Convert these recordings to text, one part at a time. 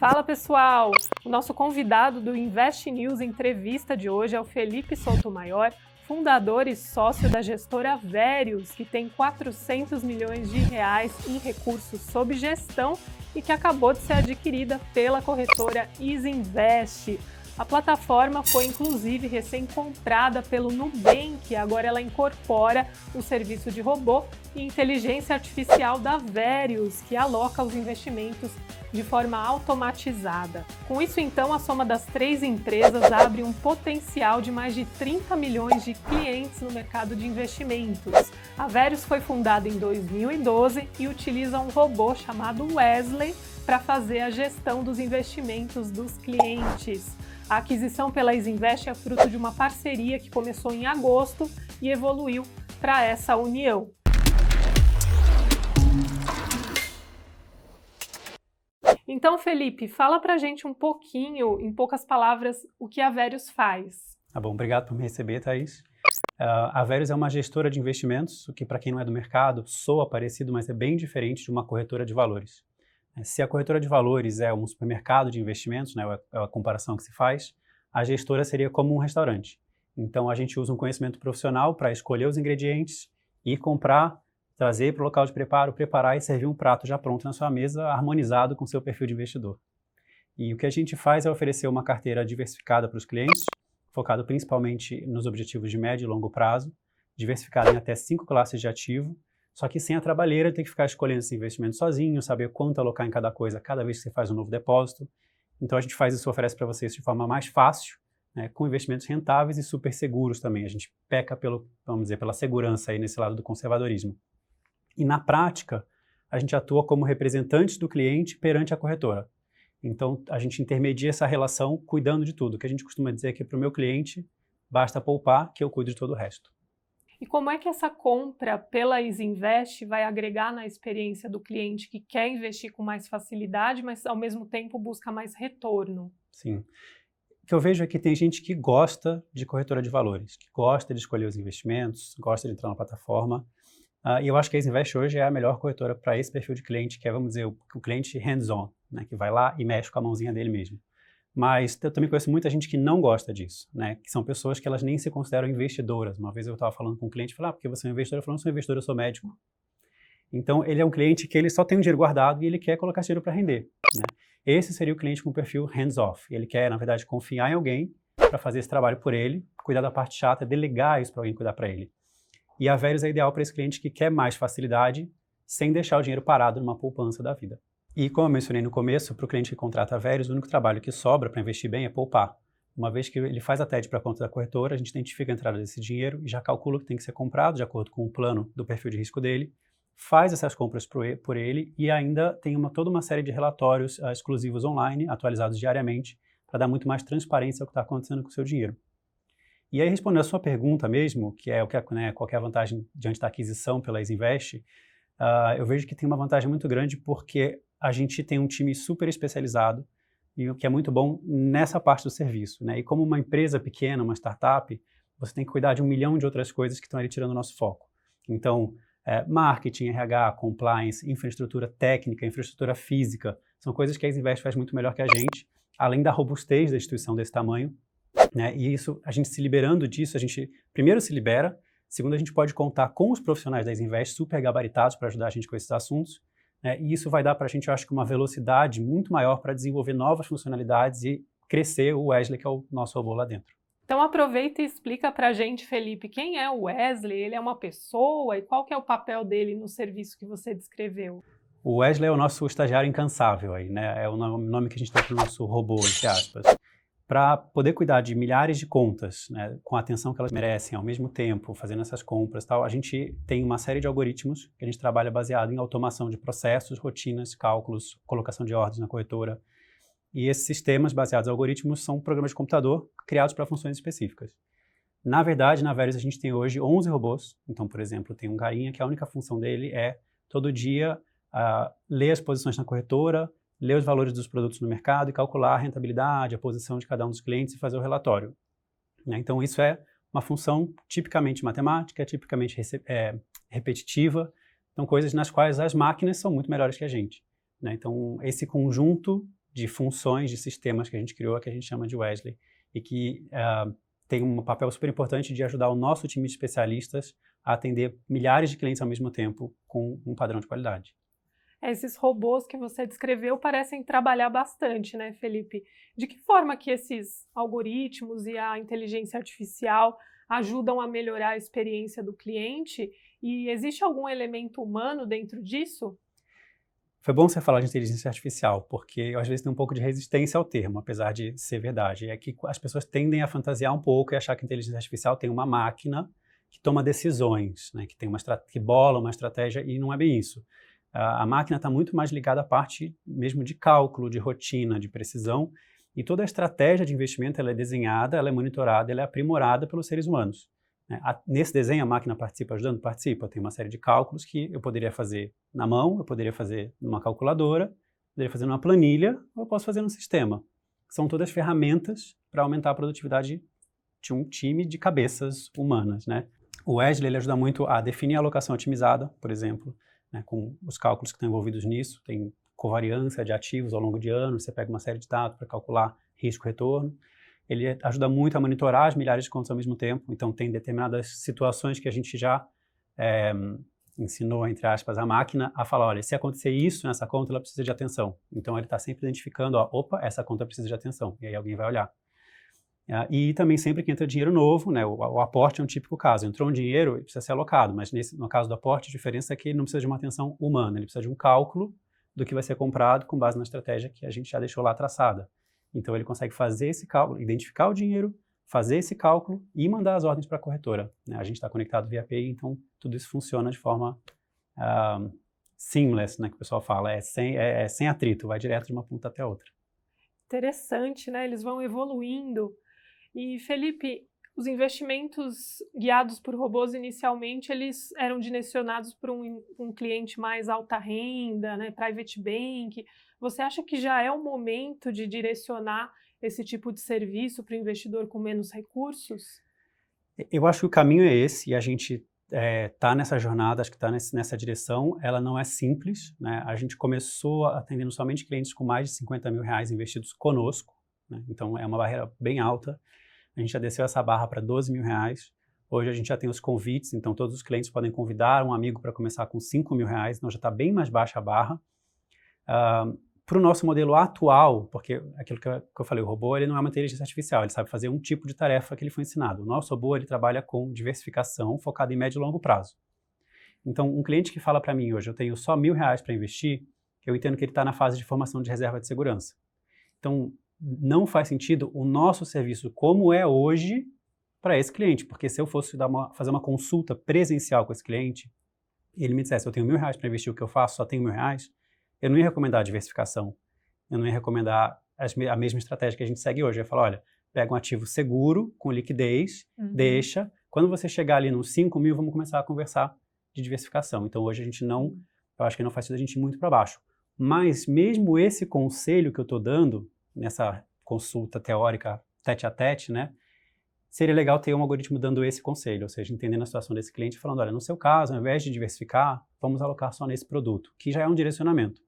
Fala pessoal! O nosso convidado do Invest News Entrevista de hoje é o Felipe Sotomayor, fundador e sócio da gestora Verius, que tem 400 milhões de reais em recursos sob gestão e que acabou de ser adquirida pela corretora Isinvest. A plataforma foi inclusive recém-comprada pelo Nubank e agora ela incorpora o serviço de robô e inteligência artificial da Verius, que aloca os investimentos de forma automatizada. Com isso, então, a soma das três empresas abre um potencial de mais de 30 milhões de clientes no mercado de investimentos. A Verius foi fundada em 2012 e utiliza um robô chamado Wesley para fazer a gestão dos investimentos dos clientes. A aquisição pela Isinvest é fruto de uma parceria que começou em agosto e evoluiu para essa união. Então, Felipe, fala pra gente um pouquinho, em poucas palavras, o que a Verius faz. Tá bom, obrigado por me receber, Thaís. A Verius é uma gestora de investimentos, o que para quem não é do mercado soa parecido, mas é bem diferente de uma corretora de valores. Se a corretora de valores é um supermercado de investimentos, né, é a comparação que se faz, a gestora seria como um restaurante. Então, a gente usa um conhecimento profissional para escolher os ingredientes e comprar, trazer para o local de preparo, preparar e servir um prato já pronto na sua mesa, harmonizado com o seu perfil de investidor. E o que a gente faz é oferecer uma carteira diversificada para os clientes, focado principalmente nos objetivos de médio e longo prazo, diversificada em até 5 classes de ativo, só que sem a trabalheira de ter que ficar escolhendo esse investimento sozinho, saber quanto alocar em cada coisa cada vez que você faz um novo depósito. Então a gente faz isso, oferece para vocês de forma mais fácil, né, com investimentos rentáveis e super seguros também. A gente peca pela segurança aí nesse lado do conservadorismo. E na prática, a gente atua como representante do cliente perante a corretora. Então, a gente intermedia essa relação cuidando de tudo. O que a gente costuma dizer é que para o meu cliente, basta poupar que eu cuido de todo o resto. E como é que essa compra pela Isinvest vai agregar na experiência do cliente que quer investir com mais facilidade, mas ao mesmo tempo busca mais retorno? Sim. O que eu vejo é que tem gente que gosta de corretora de valores, que gosta de escolher os investimentos, gosta de entrar na plataforma. E eu acho que a Isinvest hoje é a melhor corretora para esse perfil de cliente, que é, vamos dizer, o cliente hands-on, né, que vai lá e mexe com a mãozinha dele mesmo. Mas eu também conheço muita gente que não gosta disso, né, que são pessoas que elas nem se consideram investidoras. Uma vez eu estava falando com um cliente e falei, porque você é um investidor? Eu falei, não sou investidor, eu sou médico. Então, ele é um cliente que ele só tem um dinheiro guardado e ele quer colocar esse dinheiro para render, né? Esse seria o cliente com o perfil hands-off. Ele quer, na verdade, confiar em alguém para fazer esse trabalho por ele, cuidar da parte chata, delegar isso para alguém cuidar para ele. E a Verius é ideal para esse cliente que quer mais facilidade, sem deixar o dinheiro parado numa poupança da vida. E como eu mencionei no começo, para o cliente que contrata a Verius, o único trabalho que sobra para investir bem é poupar. Uma vez que ele faz a TED para a conta da corretora, a gente identifica a entrada desse dinheiro e já calcula o que tem que ser comprado de acordo com o plano do perfil de risco dele, faz essas compras por ele e ainda tem toda uma série de relatórios exclusivos online, atualizados diariamente, para dar muito mais transparência ao que está acontecendo com o seu dinheiro. E aí, respondendo a sua pergunta mesmo, que é qual que é a vantagem diante da aquisição pela Isinvest, eu vejo que tem uma vantagem muito grande porque a gente tem um time super especializado e o que é muito bom nessa parte do serviço, né? E como uma empresa pequena, uma startup, você tem que cuidar de 1 milhão de outras coisas que estão ali tirando o nosso foco. Então, marketing, RH, compliance, infraestrutura técnica, infraestrutura física, são coisas que a Isinvest faz muito melhor que a gente, além da robustez da instituição desse tamanho. Né? E isso, a gente se liberando disso, a gente primeiro se libera, segundo a gente pode contar com os profissionais da Isinvest super gabaritados para ajudar a gente com esses assuntos, né? E isso vai dar para a gente, eu acho que uma velocidade muito maior para desenvolver novas funcionalidades e crescer o Wesley, que é o nosso robô lá dentro. Então aproveita e explica para a gente, Felipe, quem é o Wesley? Ele é uma pessoa e qual que é o papel dele no serviço que você descreveu? O Wesley é o nosso estagiário incansável, aí, né? É o nome que a gente tem para o nosso robô, entre aspas. Para poder cuidar de milhares de contas, né, com a atenção que elas merecem, ao mesmo tempo, fazendo essas compras e tal, a gente tem uma série de algoritmos que a gente trabalha baseado em automação de processos, rotinas, cálculos, colocação de ordens na corretora. E esses sistemas baseados em algoritmos são programas de computador criados para funções específicas. Na verdade, na Verius a gente tem hoje 11 robôs. Então, por exemplo, tem um carinha que a única função dele é, todo dia, ler as posições na corretora, ler os valores dos produtos no mercado e calcular a rentabilidade, a posição de cada um dos clientes e fazer o relatório. Então, isso é uma função tipicamente matemática, tipicamente repetitiva, então coisas nas quais as máquinas são muito melhores que a gente. Então, esse conjunto de funções, de sistemas que a gente criou, que a gente chama de Wesley, e que tem um papel super importante de ajudar o nosso time de especialistas a atender milhares de clientes ao mesmo tempo com um padrão de qualidade. Esses robôs que você descreveu parecem trabalhar bastante, né, Felipe? De que forma que esses algoritmos e a inteligência artificial ajudam a melhorar a experiência do cliente? E existe algum elemento humano dentro disso? Foi bom você falar de inteligência artificial, porque eu às vezes tenho um pouco de resistência ao termo, apesar de ser verdade. É que as pessoas tendem a fantasiar um pouco e achar que a inteligência artificial tem uma máquina que toma decisões, né, que bola uma estratégia, e não é bem isso. A máquina está muito mais ligada à parte mesmo de cálculo, de rotina, de precisão, e toda a estratégia de investimento ela é desenhada, ela é monitorada, ela é aprimorada pelos seres humanos. Nesse desenho, a máquina participa ajudando? Participa. Tem uma série de cálculos que eu poderia fazer na mão, eu poderia fazer numa calculadora, poderia fazer numa planilha, ou eu posso fazer num sistema. São todas ferramentas para aumentar a produtividade de um time de cabeças humanas, né? O Wesley ele ajuda muito a definir a alocação otimizada, por exemplo, né, com os cálculos que estão envolvidos nisso. Tem covariância de ativos ao longo de anos, você pega uma série de dados para calcular risco-retorno. Ele ajuda muito a monitorar as milhares de contas ao mesmo tempo, então tem determinadas situações que a gente já ensinou, entre aspas, a máquina a falar, olha, se acontecer isso nessa conta, ela precisa de atenção. Então ele está sempre identificando, opa, essa conta precisa de atenção, e aí alguém vai olhar. E também sempre que entra dinheiro novo, né, o aporte é um típico caso. Entrou um dinheiro, ele precisa ser alocado, mas no caso do aporte, a diferença é que ele não precisa de uma atenção humana, ele precisa de um cálculo do que vai ser comprado com base na estratégia que a gente já deixou lá traçada. Então ele consegue fazer esse cálculo, identificar o dinheiro, fazer esse cálculo e mandar as ordens para a corretora, né? A gente está conectado via API, então tudo isso funciona de forma seamless, né, que o pessoal fala, sem atrito, vai direto de uma ponta até a outra. Interessante, né? Eles vão evoluindo. E, Felipe, os investimentos guiados por robôs, inicialmente, eles eram direcionados para um cliente mais alta renda, né, private bank. Você acha que já é o momento de direcionar esse tipo de serviço para o investidor com menos recursos? Eu acho que o caminho é esse, e a gente está nessa jornada, acho que está nessa direção. Ela não é simples, né? A gente começou atendendo somente clientes com mais de 50 mil reais investidos conosco, né? Então é uma barreira bem alta. A gente já desceu essa barra para 12 mil reais. Hoje a gente já tem os convites, então todos os clientes podem convidar um amigo para começar com 5 mil reais, então já está bem mais baixa a barra. Para o nosso modelo atual, porque aquilo que eu falei, o robô ele não é uma inteligência artificial, ele sabe fazer um tipo de tarefa que ele foi ensinado. O nosso robô ele trabalha com diversificação focada em médio e longo prazo. Então um cliente que fala para mim hoje, eu tenho só 1.000 reais para investir, eu entendo que ele está na fase de formação de reserva de segurança. Então não faz sentido o nosso serviço como é hoje para esse cliente, porque se eu fosse fazer uma consulta presencial com esse cliente, ele me dissesse, eu tenho 1.000 reais para investir, o que eu faço, só tenho 1.000 reais, eu não ia recomendar a diversificação, eu não ia recomendar a mesma estratégia que a gente segue hoje. Eu ia falar, olha, pega um ativo seguro, com liquidez, deixa, quando você chegar ali nos 5 mil, vamos começar a conversar de diversificação. Então hoje a gente eu acho que não faz sentido a gente ir muito para baixo. Mas mesmo esse conselho que eu estou dando, nessa consulta teórica tete a tete, né, seria legal ter um algoritmo dando esse conselho, ou seja, entendendo a situação desse cliente e falando, olha, no seu caso, ao invés de diversificar, vamos alocar só nesse produto, que já é um direcionamento.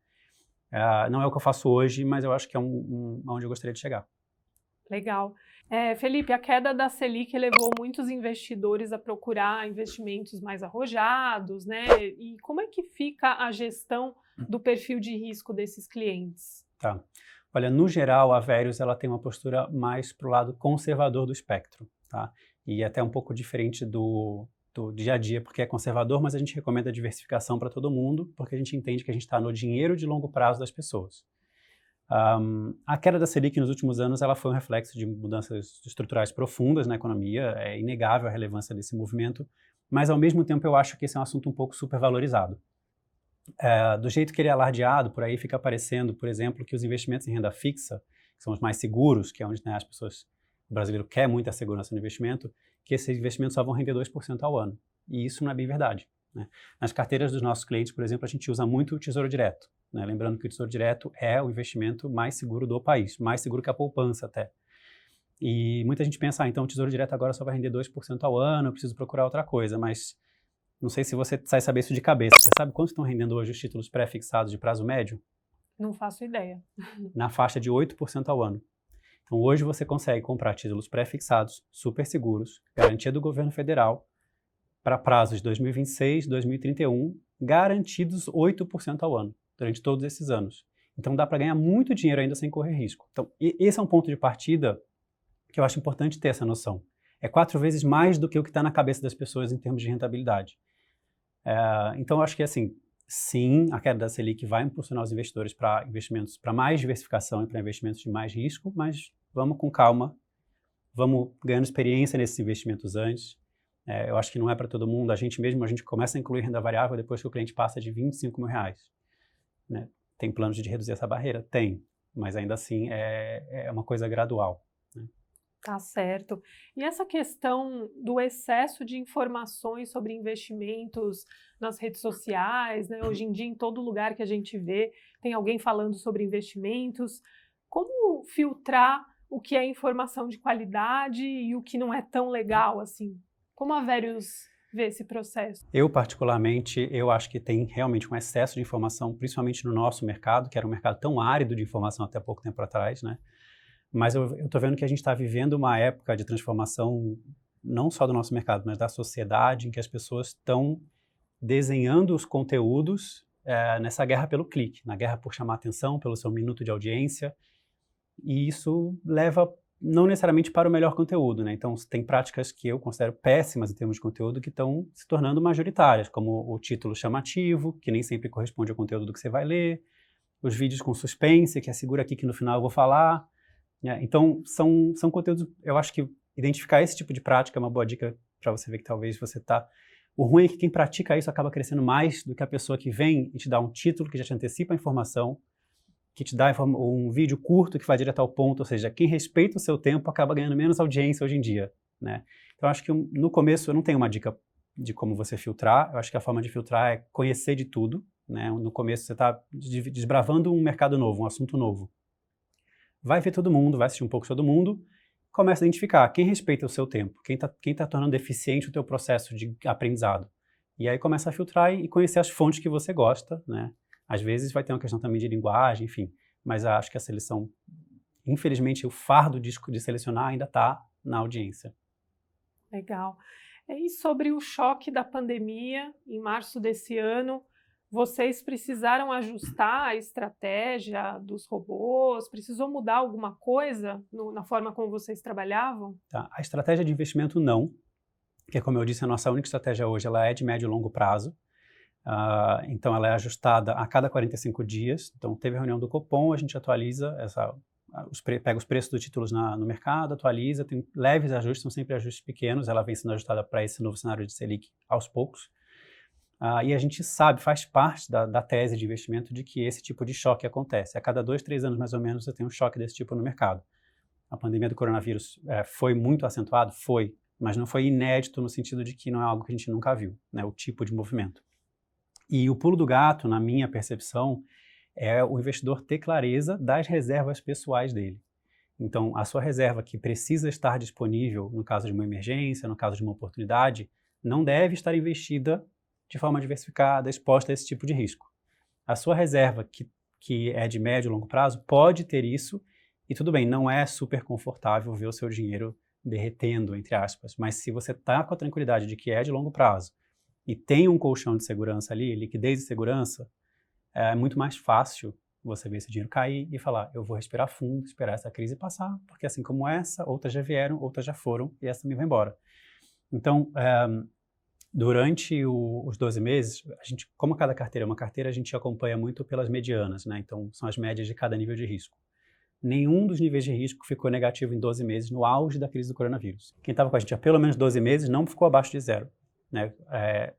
Não é o que eu faço hoje, mas eu acho que é onde eu gostaria de chegar. Legal. Felipe, a queda da Selic levou muitos investidores a procurar investimentos mais arrojados, né? E como é que fica a gestão do perfil de risco desses clientes? Tá. Olha, no geral, a Verius ela tem uma postura mais para o lado conservador do espectro, tá? E até um pouco diferente do dia a dia, porque é conservador, mas a gente recomenda diversificação para todo mundo, porque a gente entende que a gente está no dinheiro de longo prazo das pessoas. A queda da Selic nos últimos anos ela foi um reflexo de mudanças estruturais profundas na economia, é inegável a relevância desse movimento, mas ao mesmo tempo eu acho que esse é um assunto um pouco supervalorizado. Do jeito que ele é alardeado, por aí fica aparecendo, por exemplo, que os investimentos em renda fixa, que são os mais seguros, que é onde, né, o brasileiro quer muita segurança no investimento, que esses investimentos só vão render 2% ao ano. E isso não é bem verdade, né? Nas carteiras dos nossos clientes, por exemplo, a gente usa muito o Tesouro Direto, né? Lembrando que o Tesouro Direto é o investimento mais seguro do país, mais seguro que a poupança até. E muita gente pensa, então o Tesouro Direto agora só vai render 2% ao ano, eu preciso procurar outra coisa, mas não sei se você sai saber isso de cabeça. Você sabe quanto estão rendendo hoje os títulos pré-fixados de prazo médio? Não faço ideia. na faixa de 8% ao ano. Então, hoje você consegue comprar títulos pré-fixados, super seguros, garantia do governo federal, para prazos de 2026, 2031, garantidos 8% ao ano, durante todos esses anos. Então, dá para ganhar muito dinheiro ainda sem correr risco. Então, esse é um ponto de partida que eu acho importante ter essa noção. É 4 vezes mais do que o que está na cabeça das pessoas em termos de rentabilidade. Então, eu acho que, assim, sim, a queda da Selic vai impulsionar os investidores para investimentos, para mais diversificação e para investimentos de mais risco, mas vamos com calma, vamos ganhando experiência nesses investimentos antes. Eu acho que não é para todo mundo. A gente começa a incluir renda variável depois que o cliente passa de R$ 25.000. Né? Tem planos de reduzir essa barreira? Tem, mas ainda assim é uma coisa gradual. Né? Tá certo. E essa questão do excesso de informações sobre investimentos nas redes sociais, né? Hoje em dia, em todo lugar que a gente vê, tem alguém falando sobre investimentos. Como filtrar o que é informação de qualidade e o que não é tão legal assim? Como a Verius vê esse processo? Eu, particularmente, eu acho que tem realmente um excesso de informação, principalmente no nosso mercado, que era um mercado tão árido de informação até pouco tempo atrás, né? Mas eu estou vendo que a gente está vivendo uma época de transformação, não só do nosso mercado, mas da sociedade, em que as pessoas estão desenhando os conteúdos nessa guerra pelo clique, na guerra por chamar atenção, pelo seu minuto de audiência, e isso leva não necessariamente para o melhor conteúdo, né? Então, tem práticas que eu considero péssimas em termos de conteúdo que estão se tornando majoritárias, como o título chamativo, que nem sempre corresponde ao conteúdo do que você vai ler, os vídeos com suspense, que assegura aqui que no final eu vou falar. Então, são conteúdos, eu acho que identificar esse tipo de prática é uma boa dica para você ver que talvez você está... O ruim é que quem pratica isso acaba crescendo mais do que a pessoa que vem e te dá um título que já te antecipa a informação, que te dá um vídeo curto que vai direto ao ponto, ou seja, quem respeita o seu tempo acaba ganhando menos audiência hoje em dia, né? Então, eu acho que no começo eu não tenho uma dica de como você filtrar, eu acho que a forma de filtrar é conhecer de tudo, né? No começo você está desbravando um mercado novo, um assunto novo. Vai ver todo mundo, vai assistir um pouco todo mundo, começa a identificar quem respeita o seu tempo, quem tá tornando eficiente o teu processo de aprendizado. E aí começa a filtrar e conhecer as fontes que você gosta, né? Às vezes vai ter uma questão também de linguagem, enfim, mas acho que a seleção, infelizmente, o fardo de selecionar ainda está na audiência. Legal. E sobre o choque da pandemia, em março desse ano, vocês precisaram ajustar a estratégia dos robôs? Precisou mudar alguma coisa na forma como vocês trabalhavam? Tá. A estratégia de investimento não, que como eu disse, a nossa única estratégia hoje ela é de médio e longo prazo. Então ela é ajustada a cada 45 dias. Então teve a reunião do Copom, a gente atualiza, pega os preços dos títulos no mercado, atualiza, tem leves ajustes, são sempre ajustes pequenos, ela vem sendo ajustada para esse novo cenário de Selic aos poucos. E a gente sabe, faz parte da tese de investimento de que esse tipo de choque acontece. A cada 2, 3 anos, mais ou menos, você tem um choque desse tipo no mercado. A pandemia do coronavírus foi muito acentuado? Foi, mas não foi inédito no sentido de que não é algo que a gente nunca viu, né, o tipo de movimento. E o pulo do gato, na minha percepção, é o investidor ter clareza das reservas pessoais dele. Então, a sua reserva que precisa estar disponível no caso de uma emergência, no caso de uma oportunidade, não deve estar investida de forma diversificada, exposta a esse tipo de risco. A sua reserva, que é de médio e longo prazo, pode ter isso, e tudo bem, não é super confortável ver o seu dinheiro derretendo, entre aspas, mas se você está com a tranquilidade de que é de longo prazo e tem um colchão de segurança ali, liquidez e segurança, é muito mais fácil você ver esse dinheiro cair e falar, eu vou respirar fundo, esperar essa crise passar, porque assim como essa, outras já vieram, outras já foram, e essa também vai embora. Então, durante os 12 meses, como cada carteira é uma carteira, a gente acompanha muito pelas medianas, né? Então, são as médias de cada nível de risco. Nenhum dos níveis de risco ficou negativo em 12 meses no auge da crise do coronavírus. Quem estava com a gente há pelo menos 12 meses não ficou abaixo de zero, né?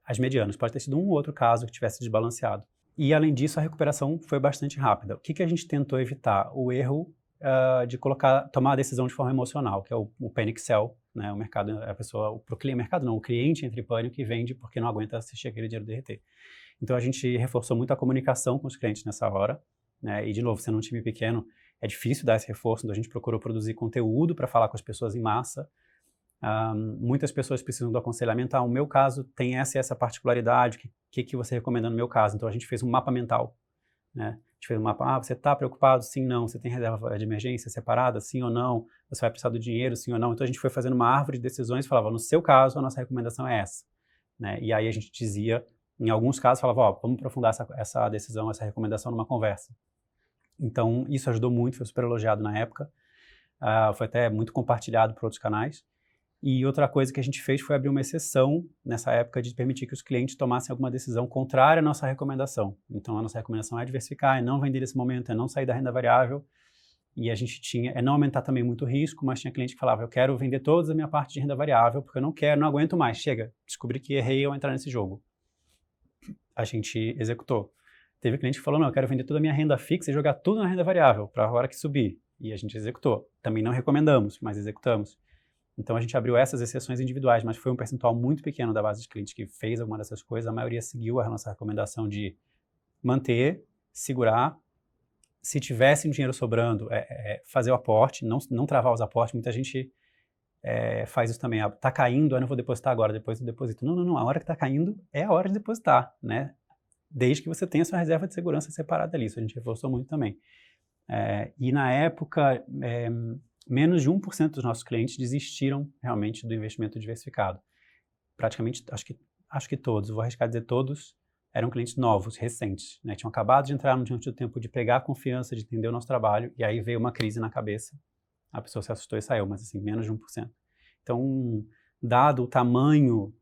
As medianas, pode ter sido um ou outro caso que tivesse desbalanceado. E, além disso, a recuperação foi bastante rápida. O que a gente tentou evitar? O erro de tomar a decisão de forma emocional, que é o panic sell, né? O mercado, o cliente entra em pânico e vende porque não aguenta assistir aquele dinheiro derreter. Então, a gente reforçou muito a comunicação com os clientes nessa hora, né? E, de novo, sendo um time pequeno, é difícil dar esse reforço, então a gente procurou produzir conteúdo para falar com as pessoas em massa. Muitas pessoas precisam do aconselhamento. O meu caso tem essa particularidade, o que você recomenda no meu caso? Então a gente fez um mapa mental, né? gente fez um mapa, você está preocupado? Sim, não. Você tem reserva de emergência separada? Sim ou não? Você vai precisar do dinheiro? Sim ou não? Então a gente foi fazendo uma árvore de decisões e falava, no seu caso, a nossa recomendação é essa. Né? E aí a gente dizia, em alguns casos, falava, vamos aprofundar essa decisão, essa recomendação numa conversa. Então isso ajudou muito, foi super elogiado na época, foi até muito compartilhado por outros canais. E outra coisa que a gente fez foi abrir uma exceção nessa época de permitir que os clientes tomassem alguma decisão contrária à nossa recomendação. Então, a nossa recomendação é diversificar, é não vender nesse momento, é não sair da renda variável. E a gente é não aumentar também muito o risco, mas tinha cliente que falava, eu quero vender toda a minha parte de renda variável, porque eu não quero, não aguento mais. Chega, descobri que errei ao entrar nesse jogo. A gente executou. Teve cliente que falou, não, eu quero vender toda a minha renda fixa e jogar tudo na renda variável, para a hora que subir. E a gente executou. Também não recomendamos, mas executamos. Então, a gente abriu essas exceções individuais, mas foi um percentual muito pequeno da base de clientes que fez alguma dessas coisas. A maioria seguiu a nossa recomendação de manter, segurar. Se tivesse um dinheiro sobrando, fazer o aporte, não travar os aportes. Muita gente faz isso também. Está caindo, eu não vou depositar agora, depois eu deposito. Não. A hora que está caindo é a hora de depositar, né? Desde que você tenha sua reserva de segurança separada ali. Isso a gente reforçou muito também. E na época... menos de 1% dos nossos clientes desistiram realmente do investimento diversificado. Praticamente, acho que todos, vou arriscar dizer todos, eram clientes novos, recentes, né? Tinham acabado de entrar no Diante do Tempo, de pegar a confiança, de entender o nosso trabalho, e aí veio uma crise na cabeça, a pessoa se assustou e saiu, mas assim, menos de 1%. Então, dado o tamanho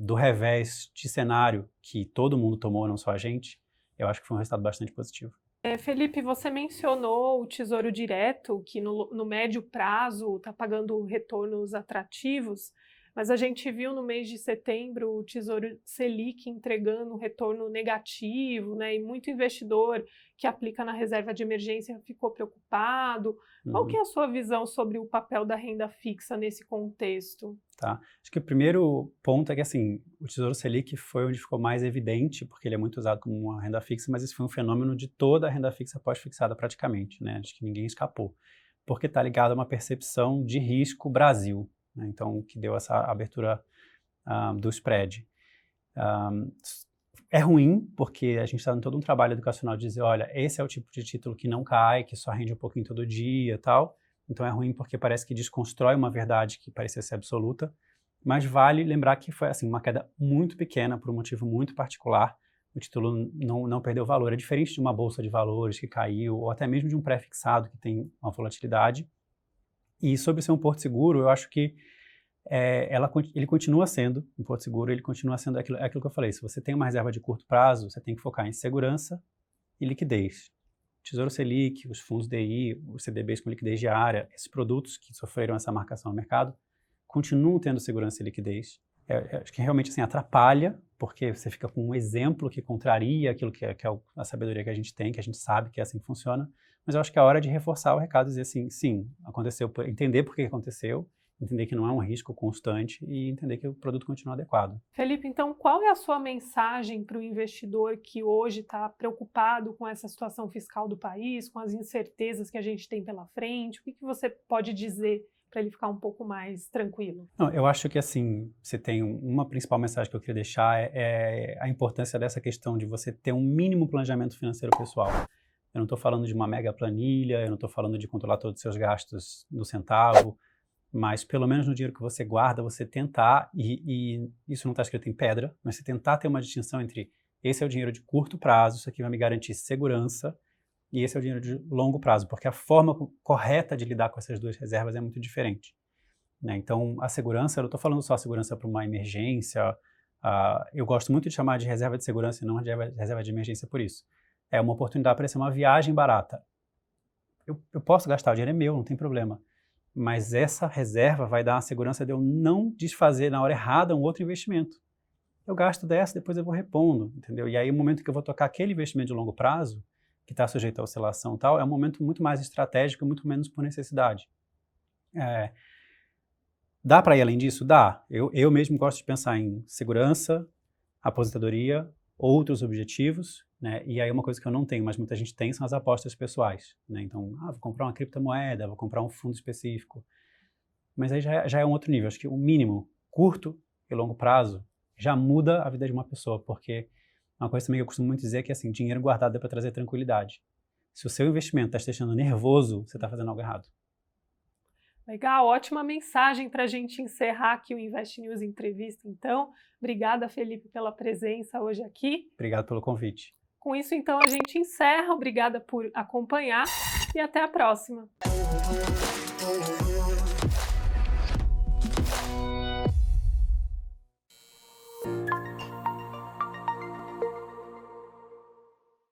do revés de cenário que todo mundo tomou, não só a gente, eu acho que foi um resultado bastante positivo. Felipe, você mencionou o Tesouro Direto, que no médio prazo está pagando retornos atrativos, mas a gente viu no mês de setembro o Tesouro Selic entregando um retorno negativo, né? E muito investidor que aplica na reserva de emergência ficou preocupado. Qual que é a sua visão sobre o papel da renda fixa nesse contexto? Tá. Acho que o primeiro ponto é que, assim, o Tesouro Selic foi onde ficou mais evidente, porque ele é muito usado como uma renda fixa, mas isso foi um fenômeno de toda a renda fixa pós-fixada praticamente, né? Acho que ninguém escapou, porque está ligado a uma percepção de risco Brasil, né? Então, que deu essa abertura do spread. É ruim, porque a gente está em todo um trabalho educacional de dizer, olha, esse é o tipo de título que não cai, que só rende um pouquinho todo dia e tal. Então é ruim porque parece que desconstrói uma verdade que parecia ser absoluta, mas vale lembrar que foi assim, uma queda muito pequena por um motivo muito particular. O título não perdeu valor. É diferente de uma bolsa de valores que caiu, ou até mesmo de um pré-fixado que tem uma volatilidade. E sobre ser um porto seguro, eu acho que ele continua sendo um porto seguro, ele continua sendo aquilo que eu falei. Se você tem uma reserva de curto prazo, você tem que focar em segurança e liquidez. Tesouro Selic, os fundos DI, os CDBs com liquidez diária, esses produtos que sofreram essa marcação no mercado, continuam tendo segurança e liquidez. Acho que realmente assim, atrapalha, porque você fica com um exemplo que contraria aquilo que é a sabedoria que a gente tem, que a gente sabe que é assim que funciona, mas eu acho que é a hora de reforçar o recado e dizer assim, sim, aconteceu, entender por que aconteceu, entender que não é um risco constante e entender que o produto continua adequado. Felipe, então qual é a sua mensagem para o investidor que hoje está preocupado com essa situação fiscal do país, com as incertezas que a gente tem pela frente? O que você pode dizer para ele ficar um pouco mais tranquilo? Não, eu acho que assim, você tem uma principal mensagem que eu queria deixar é a importância dessa questão de você ter um mínimo planejamento financeiro pessoal. Eu não estou falando de uma mega planilha, eu não estou falando de controlar todos os seus gastos no centavo, mas pelo menos no dinheiro que você guarda, você tentar, e isso não está escrito em pedra, mas você tentar ter uma distinção entre esse é o dinheiro de curto prazo, isso aqui vai me garantir segurança, e esse é o dinheiro de longo prazo, porque a forma correta de lidar com essas duas reservas é muito diferente, né? Então, a segurança, eu não estou falando só a segurança para uma emergência, eu gosto muito de chamar de reserva de segurança e não de reserva de emergência por isso. É uma oportunidade para ser uma viagem barata. Eu posso gastar, o dinheiro é meu, não tem problema. Mas essa reserva vai dar a segurança de eu não desfazer na hora errada um outro investimento. Eu gasto dessa, depois eu vou repondo, entendeu? E aí o momento que eu vou tocar aquele investimento de longo prazo, que está sujeito à oscilação e tal, é um momento muito mais estratégico, muito menos por necessidade. Dá para ir além disso? Dá. Eu mesmo gosto de pensar em segurança, aposentadoria, outros objetivos, né? E aí uma coisa que eu não tenho, mas muita gente tem, são as apostas pessoais, né? Então, vou comprar uma criptomoeda, vou comprar um fundo específico. Mas aí já é um outro nível. Acho que o mínimo, curto e longo prazo, já muda a vida de uma pessoa, porque Uma coisa também que eu costumo muito dizer é que, assim, dinheiro guardado é para trazer tranquilidade. Se o seu investimento está te deixando nervoso, você está fazendo algo errado. Legal, ótima mensagem para a gente encerrar aqui o Invest News Entrevista, então. Obrigada, Felipe, pela presença hoje aqui. Obrigado pelo convite. Com isso, então, a gente encerra. Obrigada por acompanhar e até a próxima.